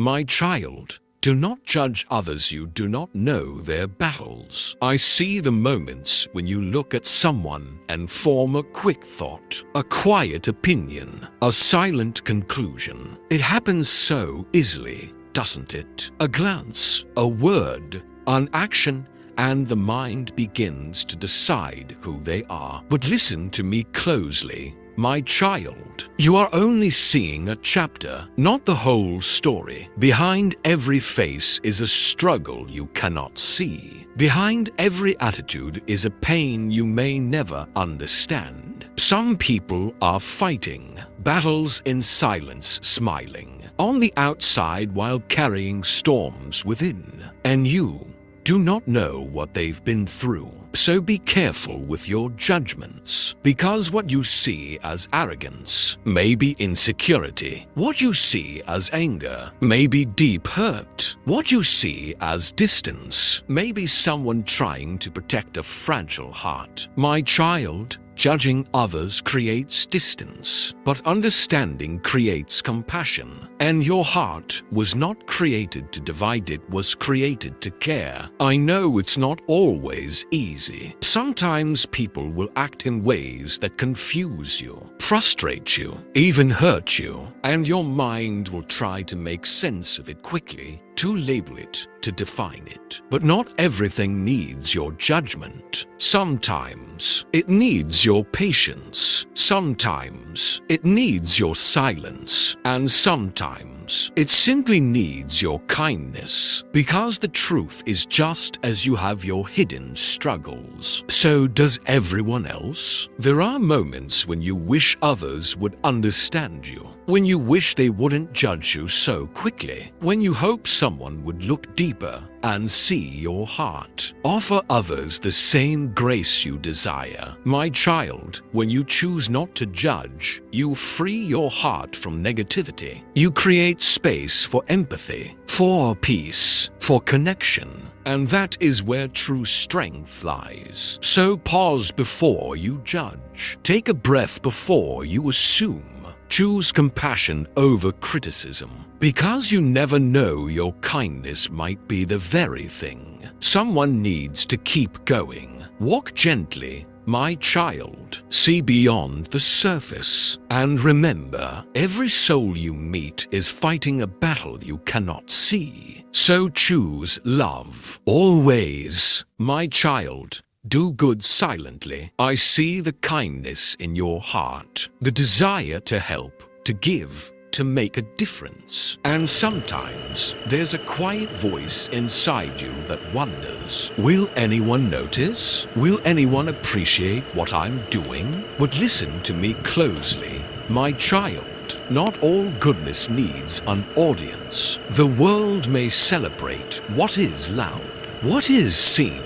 My child, do not judge others. You do not know their battles. I see the moments when you look at someone and form a quick thought, a quiet opinion, a silent conclusion. It happens so easily, doesn't it? A glance, a word, an action, and the mind begins to decide who they are. But listen to me closely. My child, you are only seeing a chapter, not the whole story. Behind every face is a struggle you cannot see. Behind every attitude is a pain you may never understand. Some people are fighting battles in silence, smiling on the outside while carrying storms within. And you do not know what they've been through. So be careful with your judgments, because what you see as arrogance may be insecurity. What you see as anger may be deep hurt. What you see as distance may be someone trying to protect a fragile heart. My child, judging others creates distance, but understanding creates compassion. And your heart was not created to divide, it was created to care. I know it's not always easy. Sometimes people will act in ways that confuse you, frustrate you, even hurt you, and your mind will try to make sense of it quickly, to label it, to define it. But not everything needs your judgment. Sometimes it needs your patience. Sometimes it needs your silence. And sometimes it simply needs your kindness. Because the truth is just as you have your hidden struggles, so does everyone else. There are moments when you wish others would understand you, when you wish they wouldn't judge you so quickly, when you hope someone would look deeper and see your heart. Offer others the same grace you desire. My child, when you choose not to judge, you free your heart from negativity. You create space for empathy, for peace, for connection. And that is where true strength lies. So pause before you judge. Take a breath before you assume. Choose compassion over criticism, because you never know, your kindness might be the very thing someone needs to keep going. Walk gently, my child. See beyond the surface. And remember, every soul you meet is fighting a battle you cannot see. So choose love. Always, my child. Do good silently. I see the kindness in your heart, the desire to help, to give, to make a difference. And sometimes there's a quiet voice inside you that wonders, will anyone notice? Will anyone appreciate what I'm doing? But listen to me closely, my child. Not all goodness needs an audience. The world may celebrate what is loud, what is seen,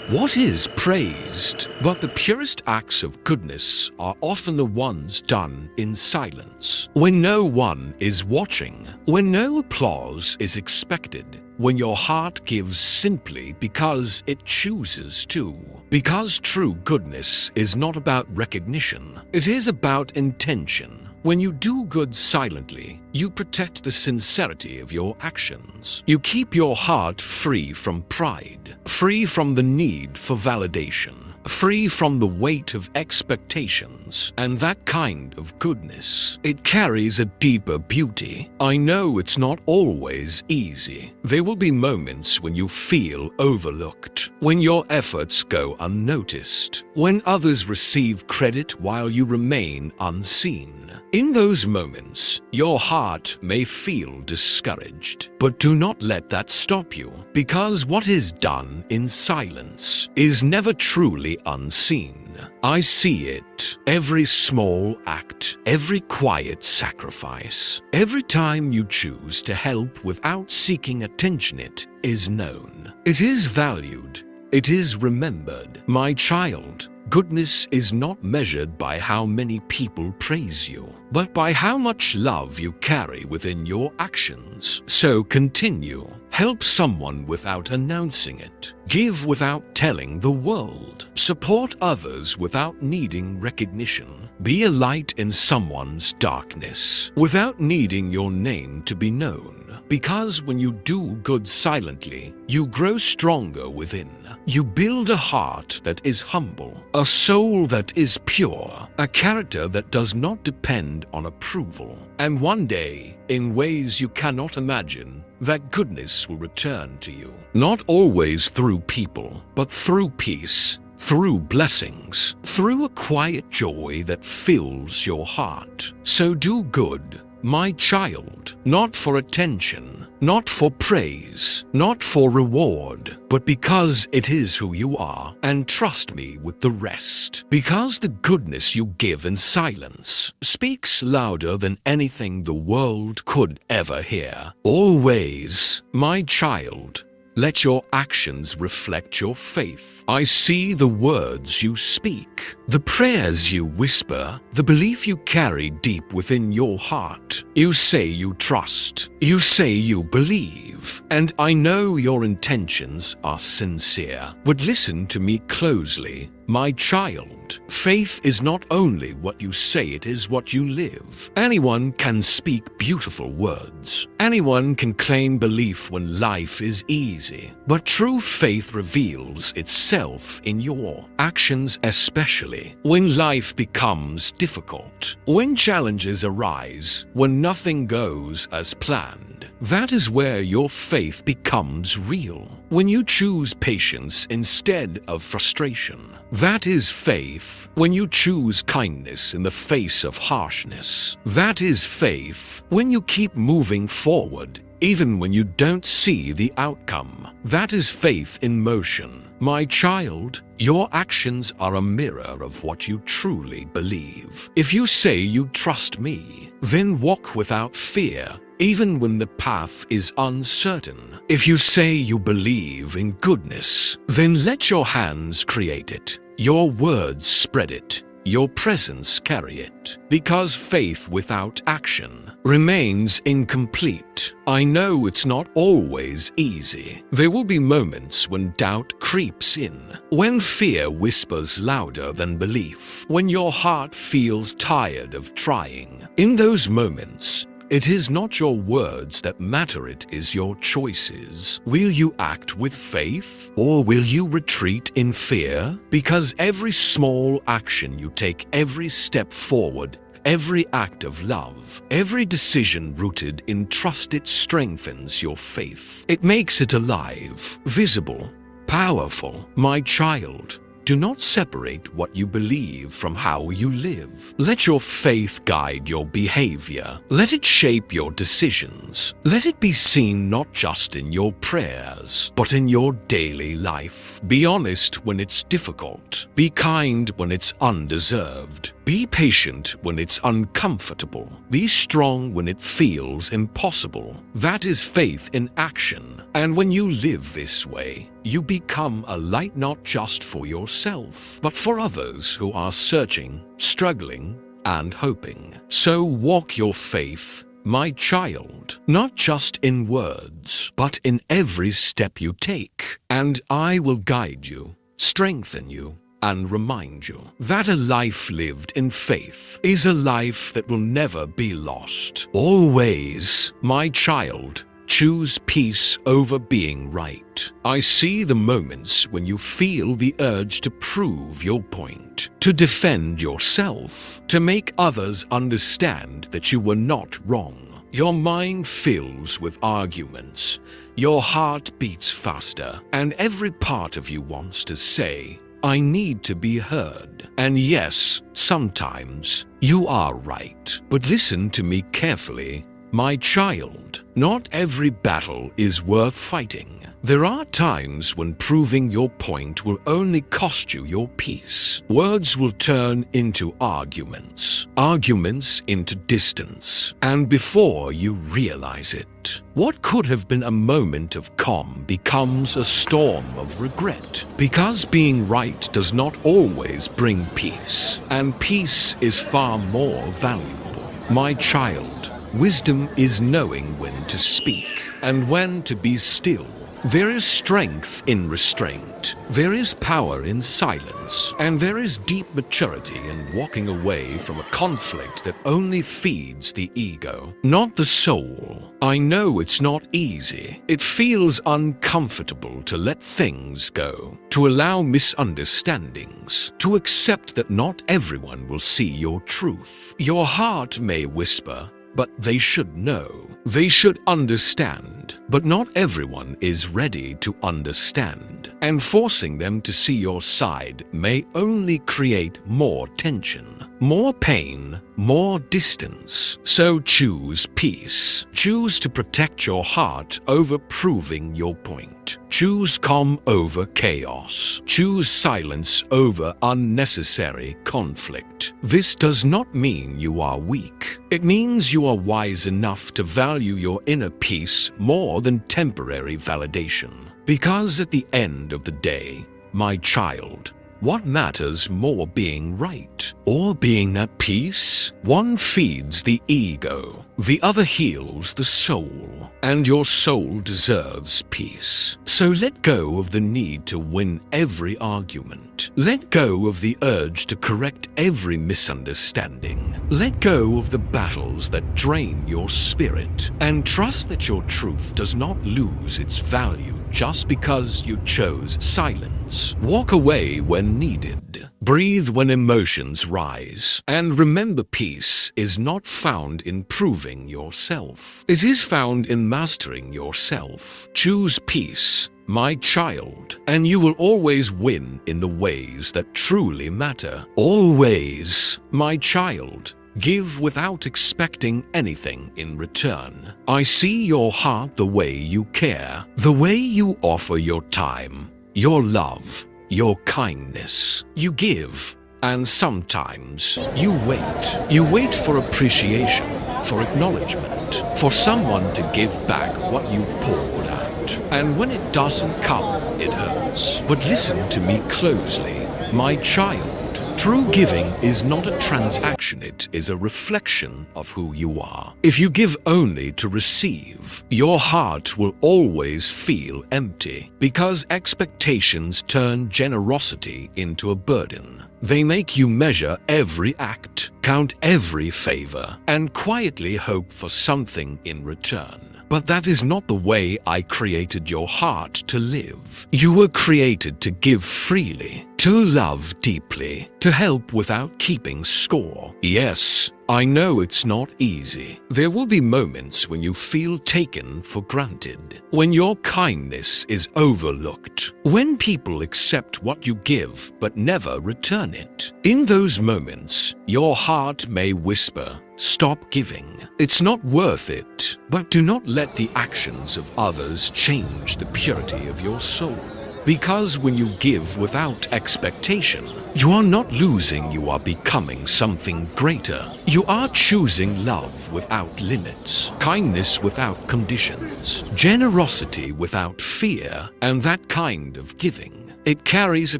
what is praised, but the purest acts of goodness are often the ones done in silence, when no one is watching, when no applause is expected, when your heart gives simply because it chooses to. Because true goodness is not about recognition, it is about intention. When you do good silently, you protect the sincerity of your actions. You keep your heart free from pride, free from the need for validation, free from the weight of expectations. And that kind of goodness, it carries a deeper beauty. I know it's not always easy. There will be moments when you feel overlooked, when your efforts go unnoticed, when others receive credit while you remain unseen. In those moments, your heart may feel discouraged, but do not let that stop you, because what is done in silence is never truly unseen. I see it. Every small act, every quiet sacrifice, every time you choose to help without seeking attention, it is known. It is valued. It is remembered. My child, goodness is not measured by how many people praise you, but by how much love you carry within your actions. So continue. Help someone without announcing it. Give without telling the world. Support others without needing recognition. Be a light in someone's darkness without needing your name to be known. Because when you do good silently, you grow stronger within. You build a heart that is humble, a soul that is pure, a character that does not depend on approval. And one day, in ways you cannot imagine, that goodness will return to you. Not always through people, but through peace, through blessings, through a quiet joy that fills your heart. So do good, my child, not for attention, not for praise, not for reward, but because it is who you are, and trust me with the rest. Because the goodness you give in silence speaks louder than anything the world could ever hear. Always, my child, let your actions reflect your faith. I see the words you speak, the prayers you whisper, the belief you carry deep within your heart. You say you trust, you say you believe, and I know your intentions are sincere. But listen to me closely, my child. Faith is not only what you say, it is what you live. Anyone can speak beautiful words. Anyone can claim belief when life is easy. But true faith reveals itself in your actions, especially when life becomes difficult, when challenges arise, when nothing goes as planned. That is where your faith becomes real. When you choose patience instead of frustration. That is faith. When you choose kindness in the face of harshness. That is faith. When you keep moving forward, even when you don't see the outcome. That is faith in motion. My child, your actions are a mirror of what you truly believe. If you say you trust me, then walk without fear, even when the path is uncertain. If you say you believe in goodness, then let your hands create it, your words spread it, your presence carry it. Because faith without action remains incomplete. I know it's not always easy. There will be moments when doubt creeps in, when fear whispers louder than belief, when your heart feels tired of trying. In those moments, it is not your words that matter, it is your choices. Will you act with faith, or will you retreat in fear? Because every small action you take, every step forward, every act of love, every decision rooted in trust, it strengthens your faith. It makes it alive, visible, powerful. My child, do not separate what you believe from how you live. Let your faith guide your behavior. Let it shape your decisions. Let it be seen not just in your prayers, but in your daily life. Be honest when it's difficult. Be kind when it's undeserved. Be patient when it's uncomfortable. Be strong when it feels impossible. That is faith in action. And when you live this way, you become a light not just for yourself, but for others who are searching, struggling, and hoping. So walk your faith, my child, not just in words, but in every step you take. And I will guide you, strengthen you, and remind you that a life lived in faith is a life that will never be lost. Always, my child, choose peace over being right. I see the moments when you feel the urge to prove your point, to defend yourself, to make others understand that you were not wrong. Your mind fills with arguments, your heart beats faster, and every part of you wants to say, I need to be heard. And yes, sometimes you are right. But listen to me carefully, my child. Not every battle is worth fighting. There are times when proving your point will only cost you your peace. Words will turn into arguments, arguments into distance, and before you realize it, what could have been a moment of calm becomes a storm of regret. Because being right does not always bring peace, and peace is far more valuable. My child, Wisdom is knowing when to speak and when to be still. There is strength in restraint, there is power in silence, and there is deep maturity in walking away from a conflict that only feeds the ego, not the soul. I know it's not easy. It feels uncomfortable to let things go, to allow misunderstandings, to accept that not everyone will see your truth. Your heart may whisper, but they should know. They should understand, but not everyone is ready to understand. And forcing them to see your side may only create more tension, more pain, more distance. So choose peace. Choose to protect your heart over proving your point. Choose calm over chaos. Choose silence over unnecessary conflict. This does not mean you are weak. It means you are wise enough to value your inner peace more than temporary validation. Because at the end of the day, my child, what matters more, being right or being at peace? One feeds the ego, the other heals the soul, and your soul deserves peace. So let go of the need to win every argument. Let go of the urge to correct every misunderstanding. Let go of the battles that drain your spirit, and trust that your truth does not lose its value just because you chose silence. Walk away when needed. Breathe when emotions rise. And remember, peace is not found in proving yourself. It is found in mastering yourself. Choose peace, my child, and you will always win in the ways that truly matter. Always, my child. Give without expecting anything in return. I see your heart the way you care, the way you offer your time, your love, your kindness. You give, and sometimes you wait. You wait for appreciation, for acknowledgement, for someone to give back what you've poured out. And when it doesn't come, it hurts. But listen to me closely, my child. True giving is not a transaction, it is a reflection of who you are. If you give only to receive, your heart will always feel empty, because expectations turn generosity into a burden. They make you measure every act, count every favor, and quietly hope for something in return. But that is not the way I created your heart to live. You were created to give freely, to love deeply, to help without keeping score. Yes, I know it's not easy. There will be moments when you feel taken for granted, when your kindness is overlooked, when people accept what you give but never return it. In those moments, your heart may whisper, "Stop giving. It's not worth it." But do not let the actions of others change the purity of your soul. Because when you give without expectation, you are not losing, you are becoming something greater. You are choosing love without limits, kindness without conditions, generosity without fear, and that kind of giving, it carries a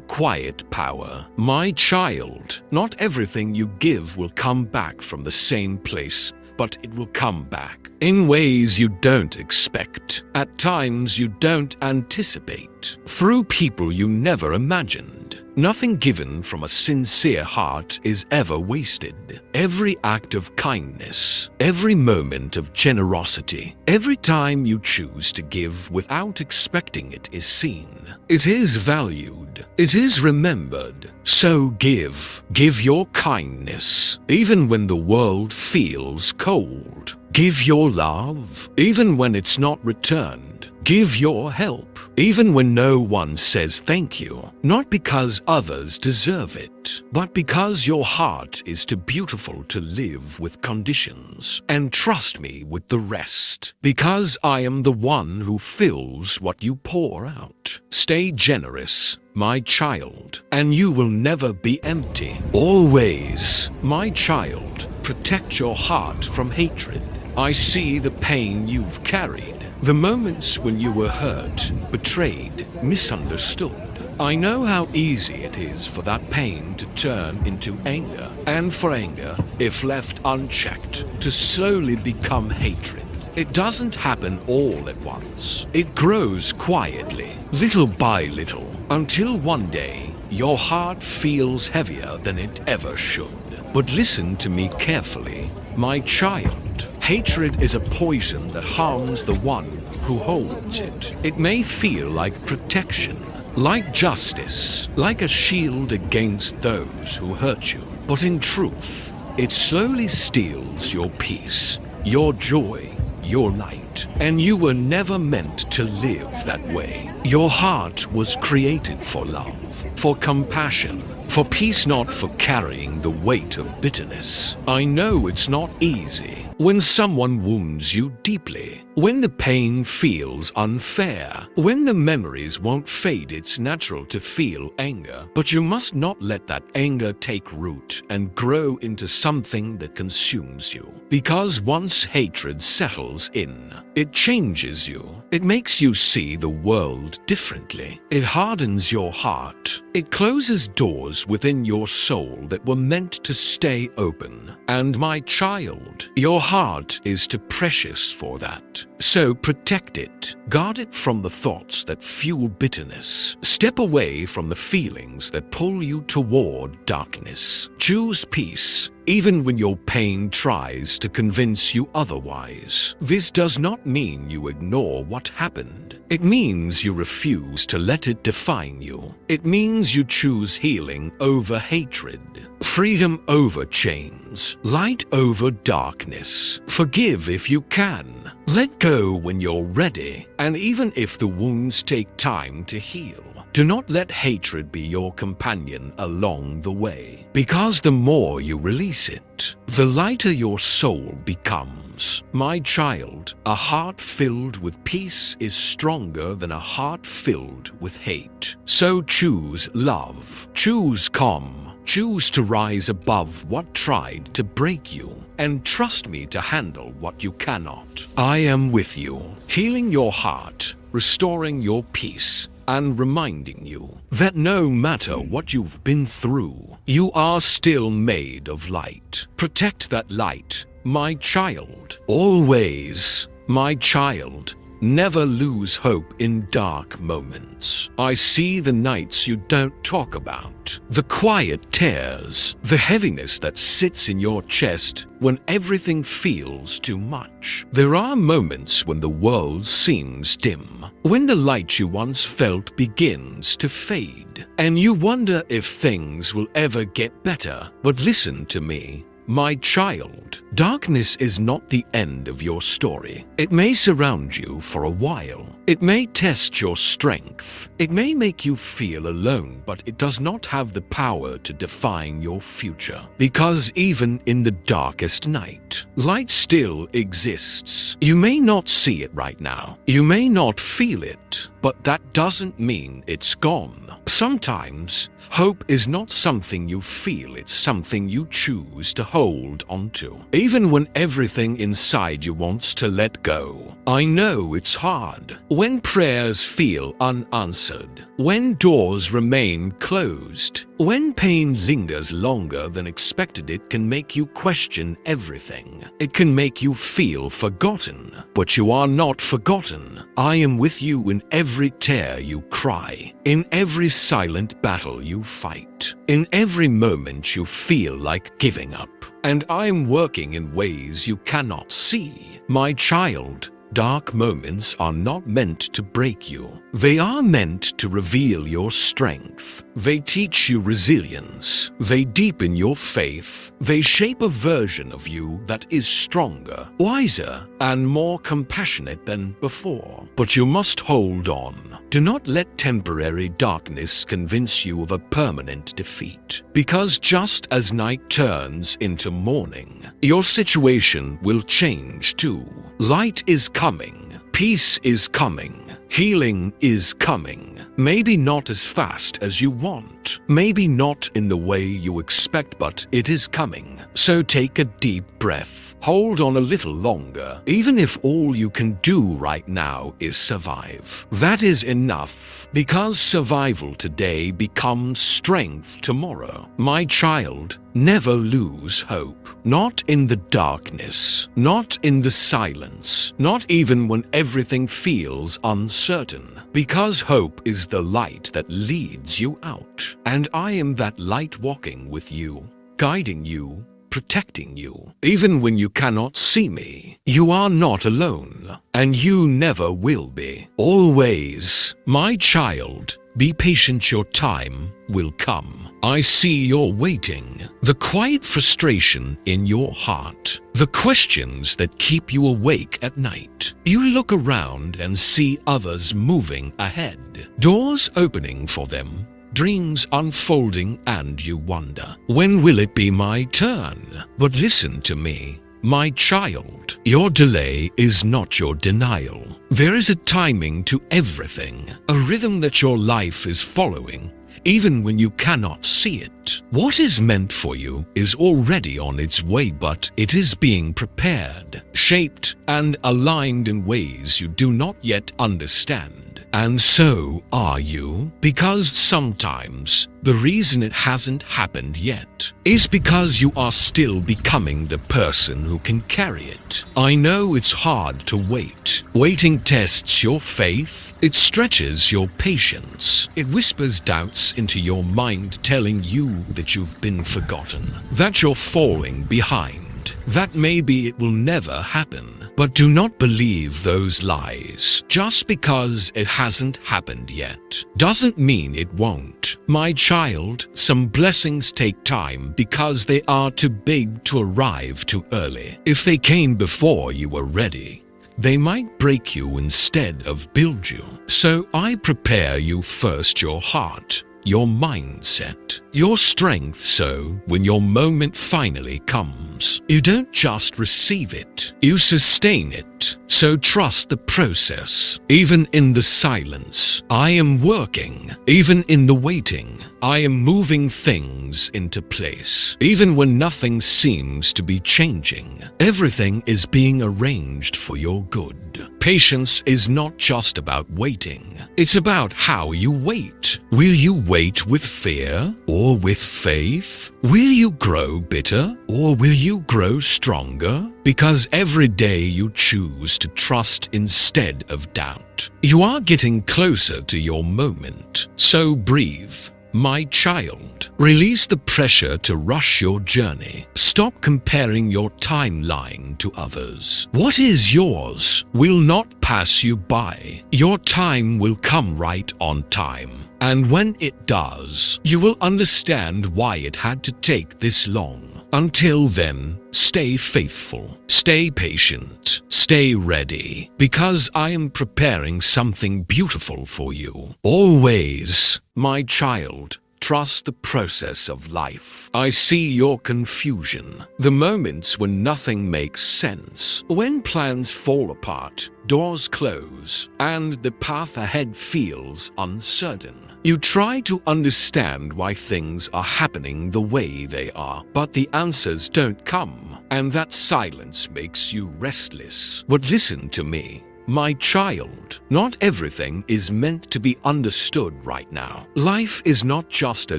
quiet power. My child, not everything you give will come back from the same place, but it will come back in ways you don't expect, at times you don't anticipate, through people you never imagined. Nothing given from a sincere heart is ever wasted. Every act of kindness, every moment of generosity, every time you choose to give without expecting it is seen. It is valued. It is remembered. So give. Give your kindness, even when the world feels cold. Give your love, even when it's not returned. Give your help, even when no one says thank you. Not because others deserve it, but because your heart is too beautiful to live with conditions. And trust me with the rest, because I am the one who fills what you pour out. Stay generous, my child, and you will never be empty. Always, my child, protect your heart from hatred. I see the pain you've carried, the moments when you were hurt, betrayed, misunderstood. I know how easy it is for that pain to turn into anger, and for anger, if left unchecked, to slowly become hatred. It doesn't happen all at once. It grows quietly, little by little, until one day your heart feels heavier than it ever should. But listen to me carefully, my child. Hatred is a poison that harms the one who holds it. It may feel like protection, like justice, like a shield against those who hurt you. But in truth, it slowly steals your peace, your joy, your light. And you were never meant to live that way. Your heart was created for love, for compassion, for peace, not for carrying the weight of bitterness. I know it's not easy when someone wounds you deeply, when the pain feels unfair, when the memories won't fade. It's natural to feel anger, but you must not let that anger take root and grow into something that consumes you. Because once hatred settles in, it changes you. It makes you see the world differently. It hardens your heart. It closes doors within your soul that were meant to stay open. And my child, your heart is too precious for that. So protect it. Guard it from the thoughts that fuel bitterness. Step away from the feelings that pull you toward darkness. Choose peace, even when your pain tries to convince you otherwise. This does not mean you ignore what happened. It means you refuse to let it define you. It means you choose healing over hatred, freedom over chains, light over darkness. Forgive if you can. Let go when you're ready, and even if the wounds take time to heal. Do not let hatred be your companion along the way, because the more you release it, the lighter your soul becomes. My child, a heart filled with peace is stronger than a heart filled with hate. So choose love, choose calm, choose to rise above what tried to break you, and trust me to handle what you cannot. I am with you, healing your heart, restoring your peace, and reminding you that no matter what you've been through, you are still made of light. Protect that light, my child. Always, my child. Never lose hope in dark moments. I see the nights you don't talk about, the quiet tears, the heaviness that sits in your chest when everything feels too much. There are moments when the world seems dim, when the light you once felt begins to fade, and you wonder if things will ever get better. But listen to me, my child. Darkness is not the end of your story. It may surround you for a while. It may test your strength. It may make you feel alone, but it does not have the power to define your future. Because even in the darkest night, light still exists. You may not see it right now. You may not feel it, but that doesn't mean it's gone. Sometimes, hope is not something you feel, it's something you choose to hold onto. Even when everything inside you wants to let go. I know it's hard. When prayers feel unanswered. When doors remain closed. When pain lingers longer than expected, it can make you question everything. It can make you feel forgotten. But you are not forgotten. I am with you in every tear you cry, in every silent battle you fight, in every moment you feel like giving up. And I am working in ways you cannot see. My child, dark moments are not meant to break you. They are meant to reveal your strength. They teach you resilience. They deepen your faith. They shape a version of you that is stronger, wiser, and more compassionate than before. But you must hold on. Do not let temporary darkness convince you of a permanent defeat. Because just as night turns into morning, your situation will change too. Light is coming. Peace is coming. Healing is coming. Maybe not as fast as you want, not. Maybe not in the way you expect, but it is coming. So take a deep breath. Hold on a little longer. Even if all you can do right now is survive, that is enough, because survival today becomes strength tomorrow. My child, never lose hope. Not in the darkness, not in the silence, not even when everything feels uncertain, because hope is the light that leads you out. And I am that light walking with you, guiding you, protecting you. Even when you cannot see me, you are not alone, and you never will be. Always, my child, be patient, your time will come. I see you're waiting, the quiet frustration in your heart, the questions that keep you awake at night. You look around and see others moving ahead, doors opening for them, dreams unfolding, and you wonder, when will it be my turn? But listen to me, my child. Your delay is not your denial. There is a timing to everything, a rhythm that your life is following, even when you cannot see it. What is meant for you is already on its way, but it is being prepared, shaped, and aligned in ways you do not yet understand. And so are you, because sometimes the reason it hasn't happened yet is because you are still becoming the person who can carry it. I know it's hard to wait. Waiting tests your faith, it stretches your patience, it whispers doubts into your mind, telling you that you've been forgotten, that you're falling behind, that maybe it will never happen. But do not believe those lies. Just because it hasn't happened yet doesn't mean it won't. My child, some blessings take time because they are too big to arrive too early. If they came before you were ready, they might break you instead of build you. So I prepare you first, your heart, your mindset, your strength, so when your moment finally comes, you don't just receive it, you sustain it. So trust the process. Even in the silence, I am working. Even in the waiting, I am moving things into place. Even when nothing seems to be changing, everything is being arranged for your good. Patience is not just about waiting. It's about how you wait. Will you wait with fear or with faith? Will you grow bitter or will you grow stronger? Because every day you choose to trust instead of doubt, you are getting closer to your moment. So breathe, my child. Release the pressure to rush your journey. Stop comparing your timeline to others. What is yours will not pass you by. Your time will come right on time. And when it does, you will understand why it had to take this long. Until then, stay faithful, stay patient, stay ready, because I am preparing something beautiful for you. Always, my child, trust the process of life. I see your confusion, the moments when nothing makes sense, when plans fall apart, doors close, and the path ahead feels uncertain. You try to understand why things are happening the way they are, but the answers don't come, and that silence makes you restless. But listen to me, my child. Not everything is meant to be understood right now. Life is not just a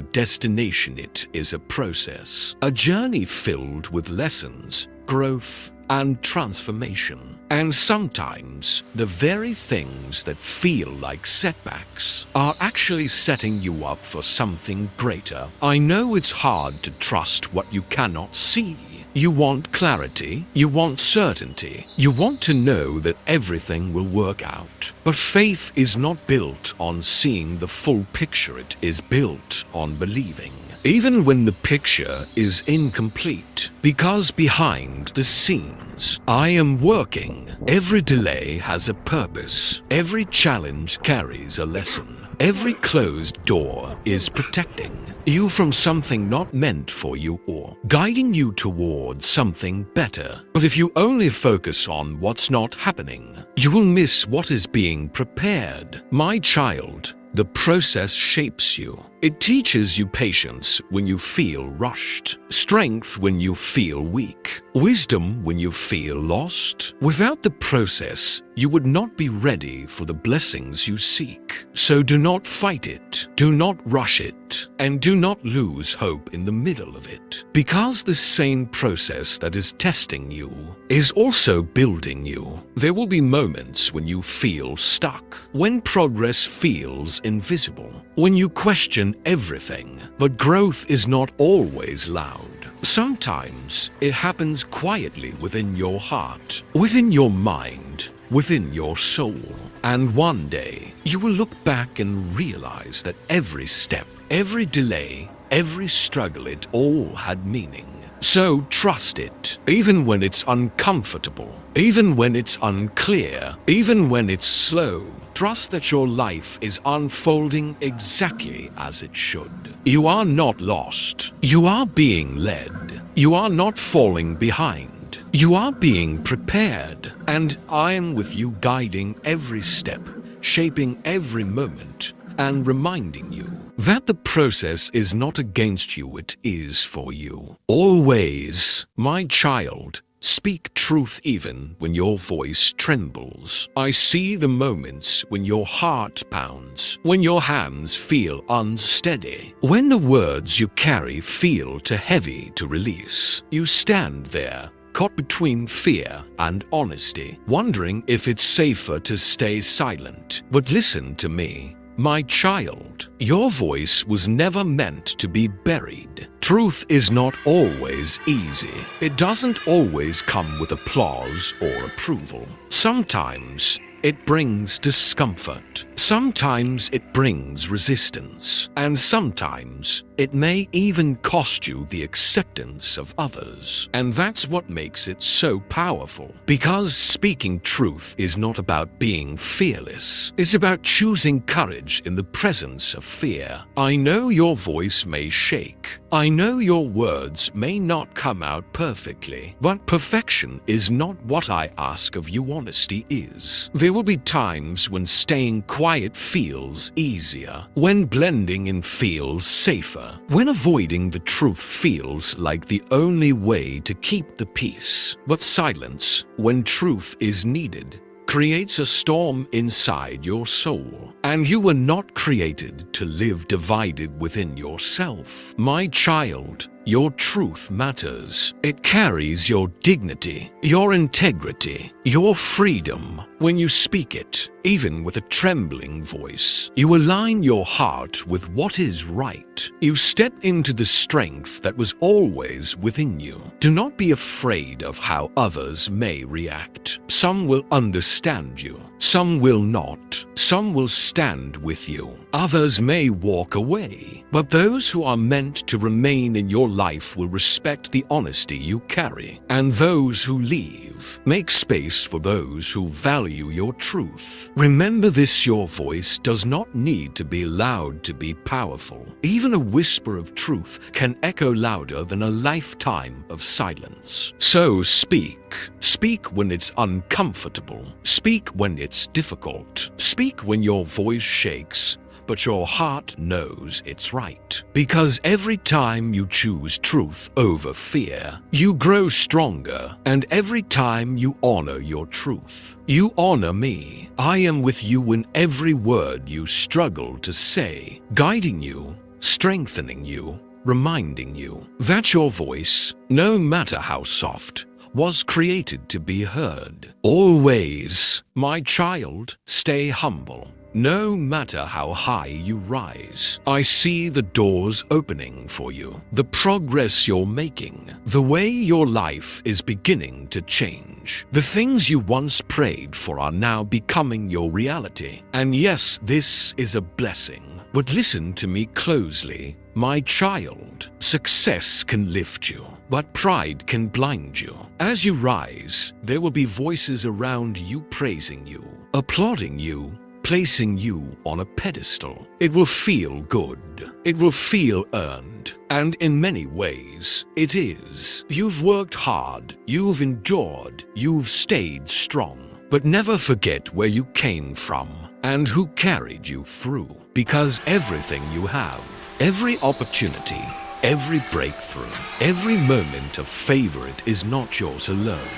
destination, it is a process, a journey filled with lessons, growth, and transformation. And sometimes the very things that feel like setbacks are actually setting you up for something greater. I know it's hard to trust what you cannot see. You want clarity, you want certainty, you want to know that everything will work out. But faith is not built on seeing the full picture, it is built on believing. Even when the picture is incomplete, because behind the scenes, I am working. Every delay has a purpose. Every challenge carries a lesson. Every closed door is protecting you from something not meant for you or guiding you towards something better. But if you only focus on what's not happening, you will miss what is being prepared. My child, the process shapes you. It teaches you patience when you feel rushed, strength when you feel weak, wisdom when you feel lost. Without the process, you would not be ready for the blessings you seek. So do not fight it, do not rush it, and do not lose hope in the middle of it. Because the same process that is testing you is also building you. There will be moments when you feel stuck, when progress feels invisible, when you question everything. But growth is not always loud. Sometimes it happens quietly within your heart, within your mind, within your soul. And one day, you will look back and realize that every step, every delay, every struggle, it all had meaning. So trust it, even when it's uncomfortable, even when it's unclear, even when it's slow. Trust that your life is unfolding exactly as it should. You are not lost. You are being led. You are not falling behind. You are being prepared. And I am with you, guiding every step, shaping every moment, and reminding you that the process is not against you, it is for you. Always, my child, speak truth even when your voice trembles. I see the moments when your heart pounds, when your hands feel unsteady, when the words you carry feel too heavy to release. You stand there, caught between fear and honesty, wondering if it's safer to stay silent. But listen to me, my child, your voice was never meant to be buried. Truth is not always easy. It doesn't always come with applause or approval. Sometimes it brings discomfort. Sometimes it brings resistance. And sometimes it may even cost you the acceptance of others. And that's what makes it so powerful. Because speaking truth is not about being fearless. It's about choosing courage in the presence of fear. I know your voice may shake. I know your words may not come out perfectly. But perfection is not what I ask of you. Honesty is. There will be times when staying quiet feels easier, when blending in feels safer, when avoiding the truth feels like the only way to keep the peace. But silence, when truth is needed, creates a storm inside your soul. And you were not created to live divided within yourself. My child, your truth matters. It carries your dignity, your integrity, your freedom. When you speak it, even with a trembling voice, you align your heart with what is right. You step into the strength that was always within you. Do not be afraid of how others may react. Some will understand you. Some will not. Some will stand with you. Others may walk away. But those who are meant to remain in your life will respect the honesty you carry. And those who leave, make space for those who value your truth. Remember this, your voice does not need to be loud to be powerful. Even a whisper of truth can echo louder than a lifetime of silence. So speak. Speak when it's uncomfortable. Speak when it's difficult. Speak when your voice shakes, but your heart knows it's right. Because every time you choose truth over fear, you grow stronger. And every time you honor your truth, you honor me. I am with you in every word you struggle to say, guiding you, strengthening you, reminding you that your voice, no matter how soft, was created to be heard. Always, my child, stay humble. No matter how high you rise, I see the doors opening for you, the progress you're making, the way your life is beginning to change. The things you once prayed for are now becoming your reality. And yes, this is a blessing. But listen to me closely, my child. Success can lift you, but pride can blind you. As you rise, there will be voices around you praising you, applauding you, placing you on a pedestal. It will feel good. It will feel earned. And in many ways, it is. You've worked hard. You've endured. You've stayed strong. But never forget where you came from. and who carried you through. Because everything you have, every opportunity, every breakthrough, every moment of favor, it is not yours alone.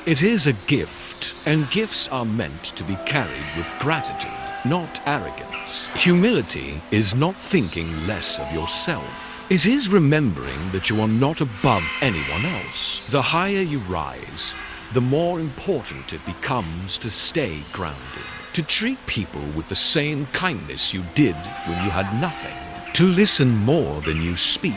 It is a gift, and gifts are meant to be carried with gratitude, not arrogance. Humility is not thinking less of yourself. It is remembering that you are not above anyone else. The higher you rise, the more important it becomes to stay grounded, to treat people with the same kindness you did when you had nothing, to listen more than you speak,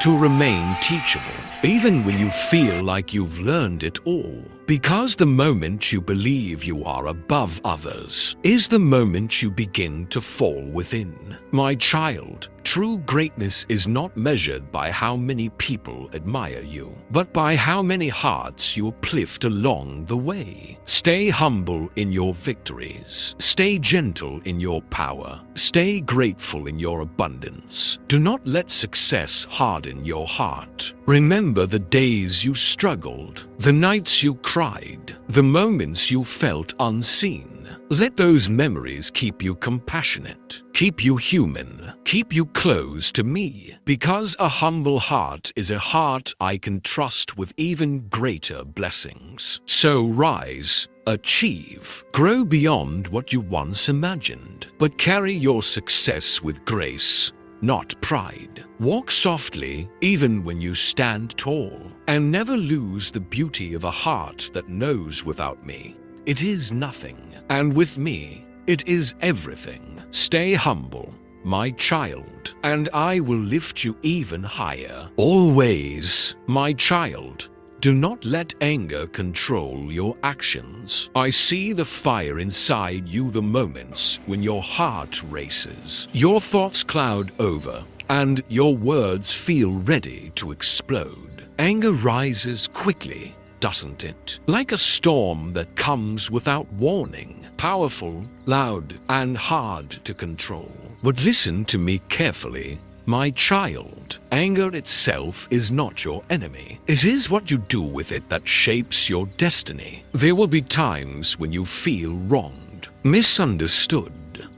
to remain teachable, even when you feel like you've learned it all. Because the moment you believe you are above others is the moment you begin to fall within. My child, true greatness is not measured by how many people admire you, but by how many hearts you uplift along the way. Stay humble in your victories. Stay gentle in your power. Stay grateful in your abundance. Do not let success harden your heart. Remember the days you struggled, the nights you cried, the moments you felt unseen. Let those memories keep you compassionate, keep you human, keep you close to me, because a humble heart is a heart I can trust with even greater blessings. So rise, achieve, grow beyond what you once imagined, but carry your success with grace, not pride. Walk softly even when you stand tall, and never lose the beauty of a heart that knows without me it is nothing, and with me it is everything. Stay humble, my child, and I will lift you even higher. Always, my child. Do not let anger control your actions. I see the fire inside you the moments when your heart races, your thoughts cloud over, and your words feel ready to explode. Anger rises quickly, doesn't it? Like a storm that comes without warning, powerful, loud, and hard to control. But listen to me carefully, my child. Anger itself is not your enemy. It is what you do with it that shapes your destiny. There will be times when you feel wronged, misunderstood,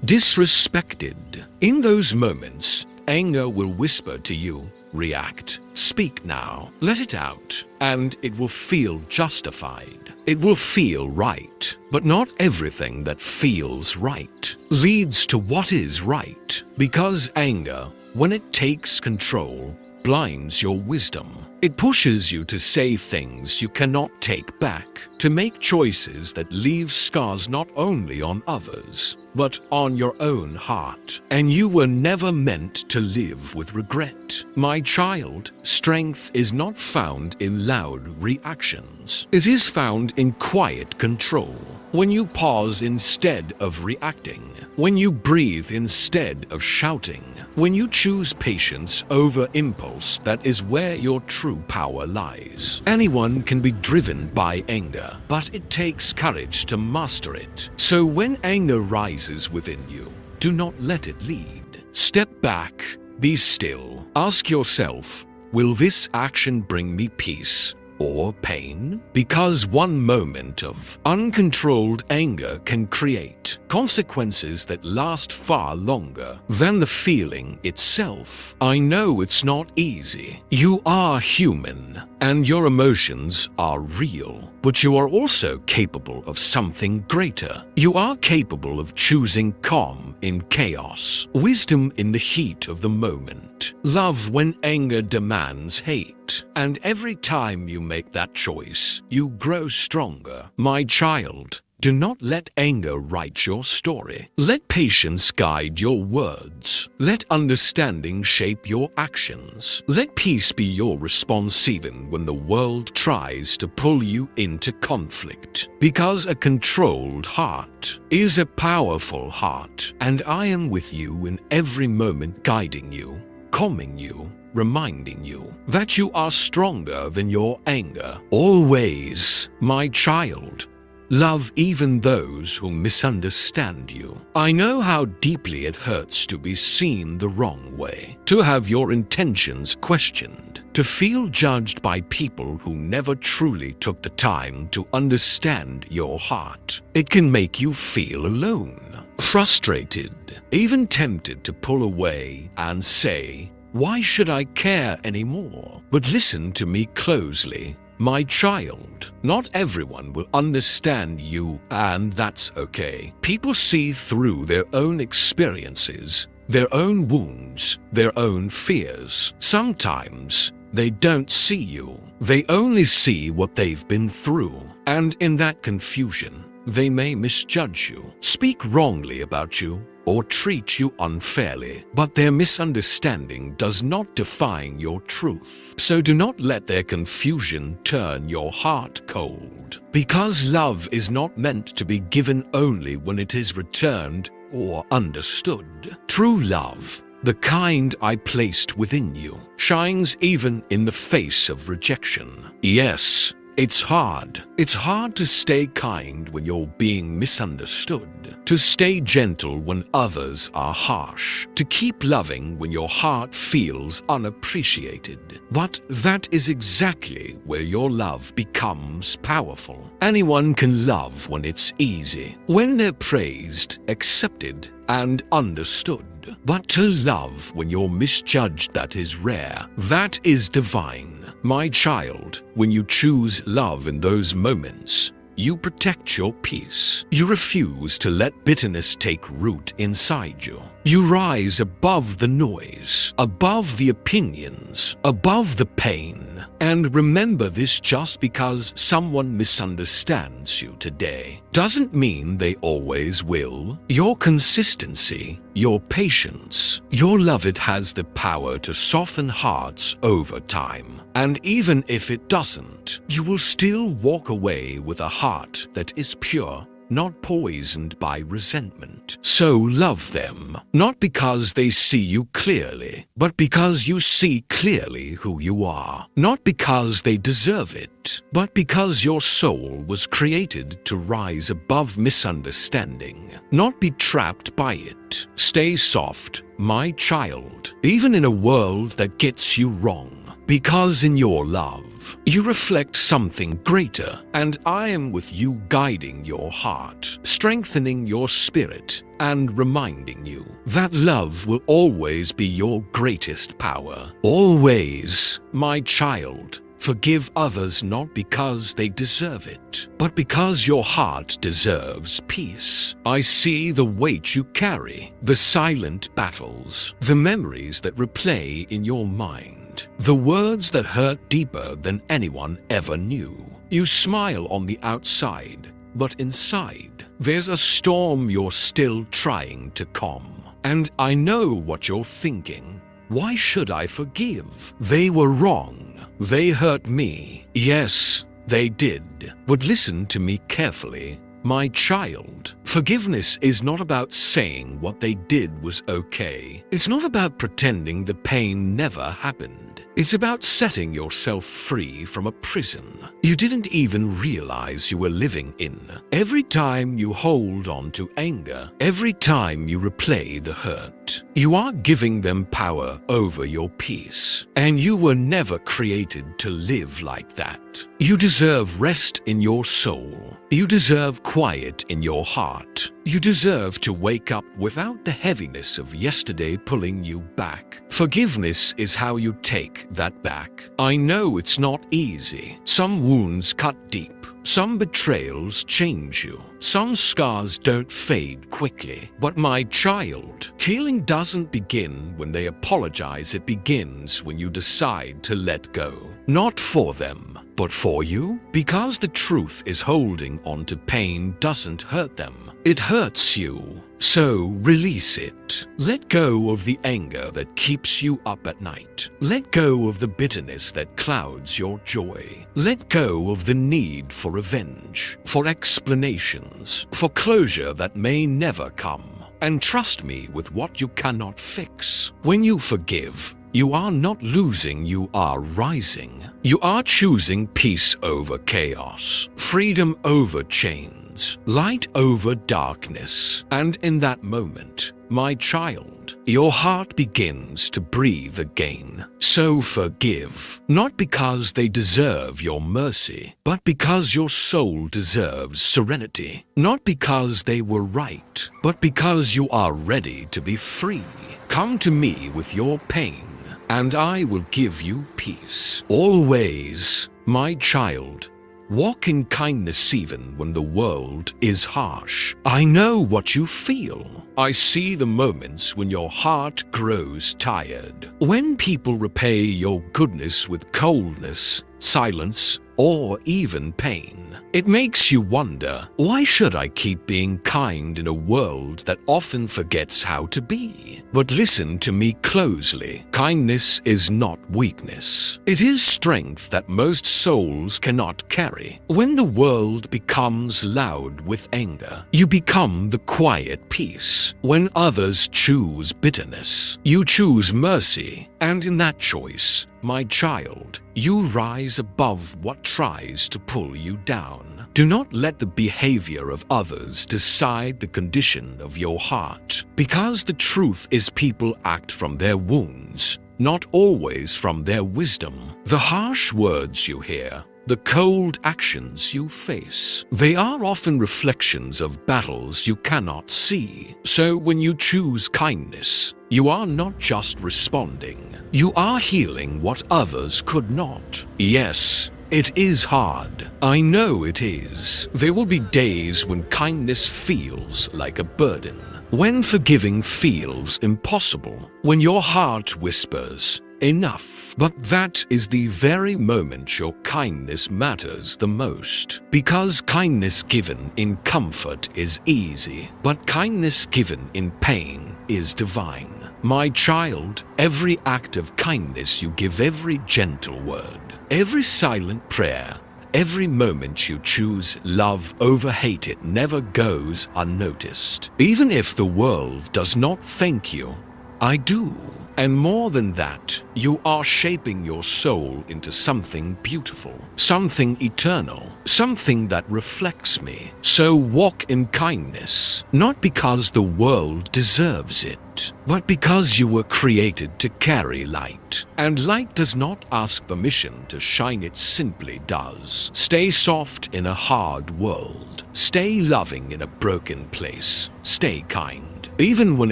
disrespected. In those moments, anger will whisper to you, react, speak now, let it out, and it will feel justified. It will feel right. But not everything that feels right leads to what is right, because anger, when it takes control, blinds your wisdom. It pushes you to say things you cannot take back, to make choices that leave scars not only on others, but on your own heart. And you were never meant to live with regret. My child, strength is not found in loud reactions. It is found in quiet control. When you pause instead of reacting, when you breathe instead of shouting, when you choose patience over impulse, that is where your true power lies. Anyone can be driven by anger, but it takes courage to master it. So when anger rises within you, do not let it lead. Step back, be still. Ask yourself, will this action bring me peace or pain? Because one moment of uncontrolled anger can create consequences that last far longer than the feeling itself. I know it's not easy. You are human, and your emotions are real, but you are also capable of something greater. You are capable of choosing calm in chaos, wisdom in the heat of the moment, love when anger demands hate. And every time you make that choice, you grow stronger. My child, do not let anger write your story. Let patience guide your words. Let understanding shape your actions. Let peace be your response even when the world tries to pull you into conflict. Because a controlled heart is a powerful heart, and I am with you in every moment, guiding you, calming you, reminding you that you are stronger than your anger. Always, my child. Love even those who misunderstand you. I know how deeply it hurts to be seen the wrong way, to have your intentions questioned. To feel judged by people who never truly took the time to understand your heart. It can make you feel alone, frustrated, even tempted to pull away and say, "Why should I care anymore?" But listen to me closely, my child. Not everyone will understand you, and that's okay. People see through their own experiences, their own wounds, their own fears. Sometimes they don't see you. They only see what they've been through. And in that confusion, they may misjudge you, speak wrongly about you, or treat you unfairly. But their misunderstanding does not define your truth. So do not let their confusion turn your heart cold. Because love is not meant to be given only when it is returned or understood. True love, the kind I placed within you, shines even in the face of rejection. Yes, it's hard. It's hard to stay kind when you're being misunderstood, to stay gentle when others are harsh, to keep loving when your heart feels unappreciated. But that is exactly where your love becomes powerful. Anyone can love when it's easy, when they're praised, accepted, and understood. But to love when you're misjudged, that is rare. That is divine. My child, when you choose love in those moments, you protect your peace. You refuse to let bitterness take root inside you. You rise above the noise, above the opinions, above the pain. And remember this: just because someone misunderstands you today doesn't mean they always will. Your consistency, your patience, your love, it has the power to soften hearts over time. And even if it doesn't, you will still walk away with a heart that is pure, not poisoned by resentment. So love them, not because they see you clearly, but because you see clearly who you are. Not because they deserve it, but because your soul was created to rise above misunderstanding, not be trapped by it. Stay soft, my child, even in a world that gets you wrong. Because in your love, you reflect something greater, and I am with you, guiding your heart, strengthening your spirit, and reminding you that love will always be your greatest power. Always, my child. Forgive others not because they deserve it, but because your heart deserves peace. I see the weight you carry, the silent battles, the memories that replay in your mind, the words that hurt deeper than anyone ever knew. You smile on the outside, but inside, there's a storm you're still trying to calm. And I know what you're thinking. Why should I forgive? They were wrong. They hurt me. Yes, they did. But listen to me carefully, my child. Forgiveness is not about saying what they did was okay. It's not about pretending the pain never happened. It's about setting yourself free from a prison you didn't even realize you were living in. Every time you hold on to anger, every time you replay the hurt, you are giving them power over your peace. And you were never created to live like that. You deserve rest in your soul. You deserve quiet in your heart. You deserve to wake up without the heaviness of yesterday pulling you back. Forgiveness is how you take that back. I know it's not easy. Some wounds cut deep. Some betrayals change you. Some scars don't fade quickly. But my child, healing doesn't begin when they apologize. It begins when you decide to let go. Not for them, but for you. Because the truth is, holding on to pain doesn't hurt them. It hurts you. So release it. Let go of the anger that keeps you up at night. Let go of the bitterness that clouds your joy. Let go of the need for revenge, for explanations, for closure that may never come. And trust me with what you cannot fix. When you forgive, you are not losing, you are rising. You are choosing peace over chaos, freedom over chains, light over darkness. And in that moment, my child, your heart begins to breathe again. So forgive, not because they deserve your mercy, but because your soul deserves serenity. Not because they were right, but because you are ready to be free. Come to me with your pain, and I will give you peace. Always, my child, walk in kindness even when the world is harsh. I know what you feel. I see the moments when your heart grows tired. When people repay your goodness with coldness, silence, or even pain. It makes you wonder, why should I keep being kind in a world that often forgets how to be? But listen to me closely. Kindness is not weakness. It is strength that most souls cannot carry. When the world becomes loud with anger, you become the quiet peace. When others choose bitterness, you choose mercy. And in that choice, my child, you rise above what tries to pull you down. Do not let the behavior of others decide the condition of your heart, because the truth is people act from their wounds, not always from their wisdom. The harsh words you hear, the cold actions you face, they are often reflections of battles you cannot see. So when you choose kindness, you are not just responding, you are healing what others could not. Yes, it is hard. I know it is. There will be days when kindness feels like a burden, when forgiving feels impossible, when your heart whispers, enough. But that is the very moment your kindness matters the most. Because kindness given in comfort is easy, but kindness given in pain is divine. My child, every act of kindness you give, every gentle word, every silent prayer, every moment you choose love over hate, it never goes unnoticed. Even if the world does not thank you, I do. And more than that, you are shaping your soul into something beautiful, something eternal, something that reflects me. So walk in kindness, not because the world deserves it, but because you were created to carry light. And light does not ask permission to shine, it simply does. Stay soft in a hard world. Stay loving in a broken place. Stay kind, even when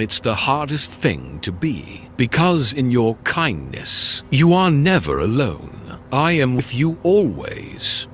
it's the hardest thing to be. Because in your kindness, you are never alone. I am with you always.